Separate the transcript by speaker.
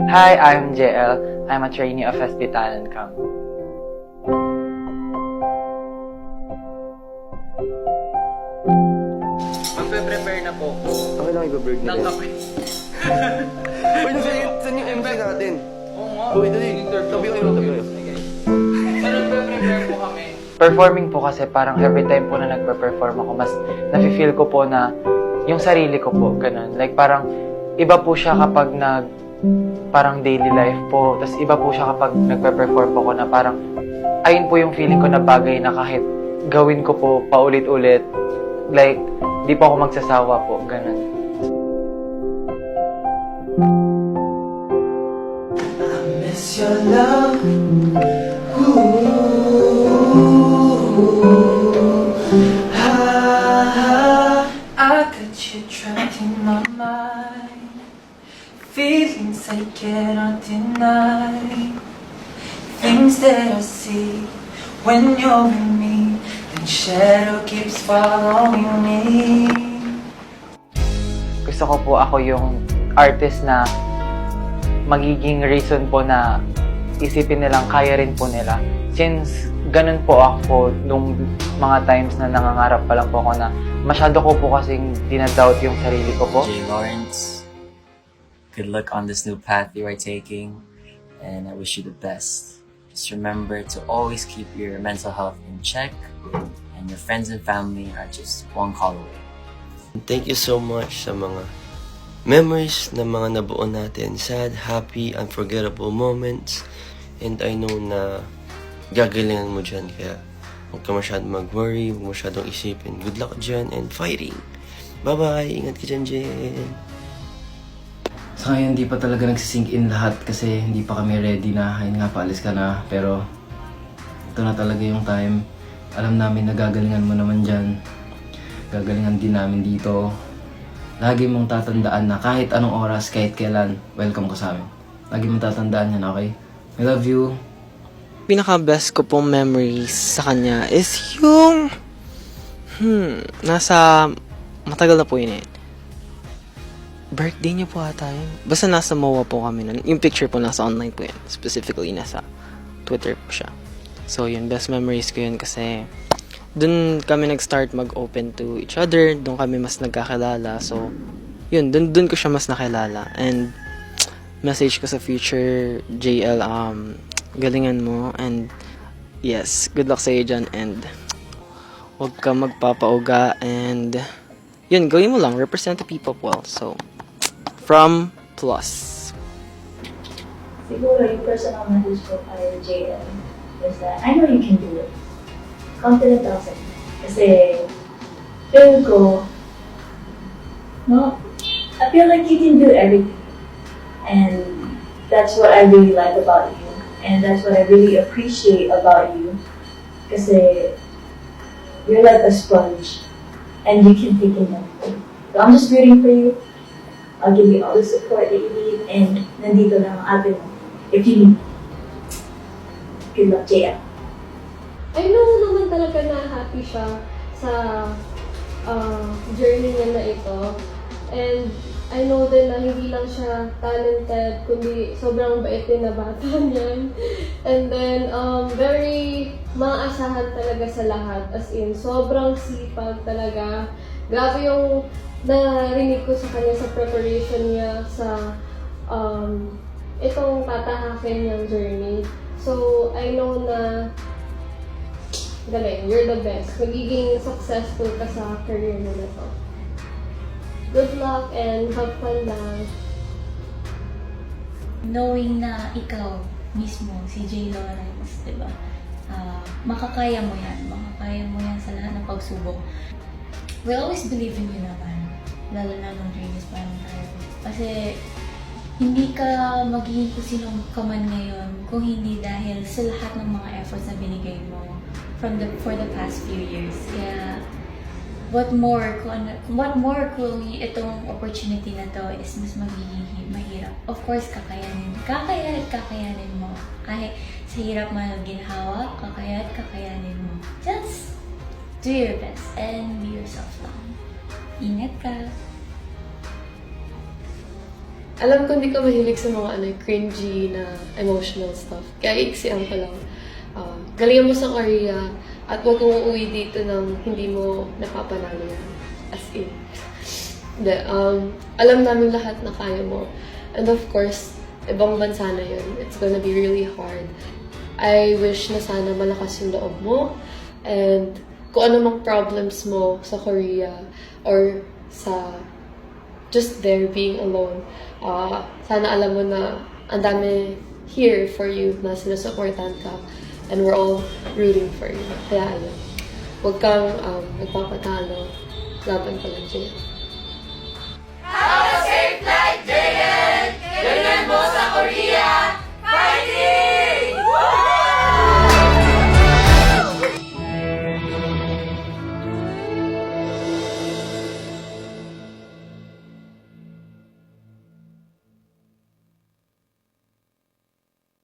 Speaker 1: Hi, I'm JL. I'm a trainee of SB Talent Camp. Magpe-prepare na po
Speaker 2: Okay lang iba-bird
Speaker 1: ng
Speaker 2: nila.
Speaker 1: kape.
Speaker 2: Uy, saan yung MC natin?
Speaker 1: Oo nga.
Speaker 2: Uy, dali. Tabi kayo, tabi kayo.
Speaker 1: So, nagpe-prepare po kami. Performing po kasi parang every time po na nagpe-perform ako, mas nafe-feel ko po na yung sarili ko po, ganun. Like parang iba po siya kapag parang daily life po. Tapos iba po siya kapag nagpe-perform po ako na parang ayun po yung feeling ko na bagay na kahit gawin ko po paulit-ulit. Like, di po ako magsasawa po, ganun.
Speaker 3: I miss your love. I got you trapped in my mind. Feelings I cannot deny. Things that I see when you're with me. Then shadow keeps following me.
Speaker 1: Gusto ko po ako yung artist na magiging reason po na isipin nilang kaya rin po nila. Since ganun po ako nung mga times na nangangarap pa lang po ako na masyado ko po kasing dinadoubt yung sarili ko po.
Speaker 4: Jay Lawrence, good luck on this new path you are taking, and I wish you the best. Just remember to always keep your mental health in check, and your friends and family are just one call away.
Speaker 2: Thank you so much sa mga memories na mga nabuo natin. Sad, happy, unforgettable moments. And I know na gagalingan mo dyan. Kaya huwag ka masyadong mag-worry, huwag masyadong isipin. Good luck dyan and fighting. Bye-bye! Ingat ka dyan, Jen!
Speaker 5: Sa ngayon, hindi pa talaga nagsisink in lahat kasi hindi pa kami ready na, ayun nga, paalis ka na. Pero, ito na talaga yung time. Alam namin na gagalingan mo naman dyan. Gagalingan din namin dito. Lagi mong tatandaan na kahit anong oras, kahit kailan, welcome ka sa amin. Lagi mong tatandaan yan, okay? I love you.
Speaker 6: Pinaka-best ko pong memories sa kanya is yung... nasa... Matagal na po yun eh. Birthday niya po ata yun. Basta nasa MOA po kami nun. Yung picture po nasa online po yun. Specifically nasa Twitter po siya. So yun, best memories ko yun kasi dun kami nag-start mag-open to each other. Dun kami mas nagkakilala. So yun, dun ko siya mas nakilala. And message ko sa future JL, galingan mo. And yes, good luck sa iyo dyan. And huwag ka magpapauga. And yun, gawin mo lang. Represent the people well. So, from Plus.
Speaker 7: Siguro yung personal message ko kay JL is that I know you can do it. Confident ako sa'yo. Kasi feel ko, no, I feel like you can do everything. And that's what I really like about you. And that's what I really appreciate about you. Kasi you're like a sponge. And you can take in everything. So I'm just rooting for you. I'll give you all the support that you need, and nandito lang ang ate mo if you need. Good luck, JL.
Speaker 8: I know naman talaga na happy siya sa journey niya na ito. And I know din na hindi lang siya talented, kundi sobrang bait din na bata niyan. And then, very maaasahan talaga sa lahat. As in, sobrang sipag talaga. Grabe yung narinig ko sa kanya sa preparation niya sa itong tatahakin niyang journey. So, I know na galing, you're the best. Magiging successful ka sa career mo na to. Good luck and have fun lang.
Speaker 9: Knowing na ikaw mismo, si Jay Lawrence, diba? Makakaya mo yan. Makakaya mo yan sa lahat ng pagsubok. We always believe in you naman. Lalo na nung trainees pa lang tayo. Kasi hindi ka magiging kung sino ka man ngayon kung hindi dahil sa lahat ng mga efforts na binigay mo for the past few years. Kaya what more kung itong opportunity na to is mas magiging mahirap. Of course, kakayanin mo. Kahit sa hirap man ginhawa, kakayanin mo. Just do your best and be yourself lang. Ingat ka!
Speaker 8: alam ko hindi ka mahilig sa mga cringy na emotional stuff. Kaya iiksian ko lang. Galingan mo sa Korea at huwag kang uuwi dito nang hindi mo napapanalo yan. As in. Hindi, alam namin lahat na kaya mo. And of course, ibang bansa na yun. It's gonna be really hard. I wish na sana malakas yung loob mo. And kung ano mang problems mo sa Korea or sa just there being alone, sana alam mo na ang dami here for you na sinusupportan ka and we're all rooting for you. Kaya ayun, huwag kang magpapatalo. Laban pa lang, Jay.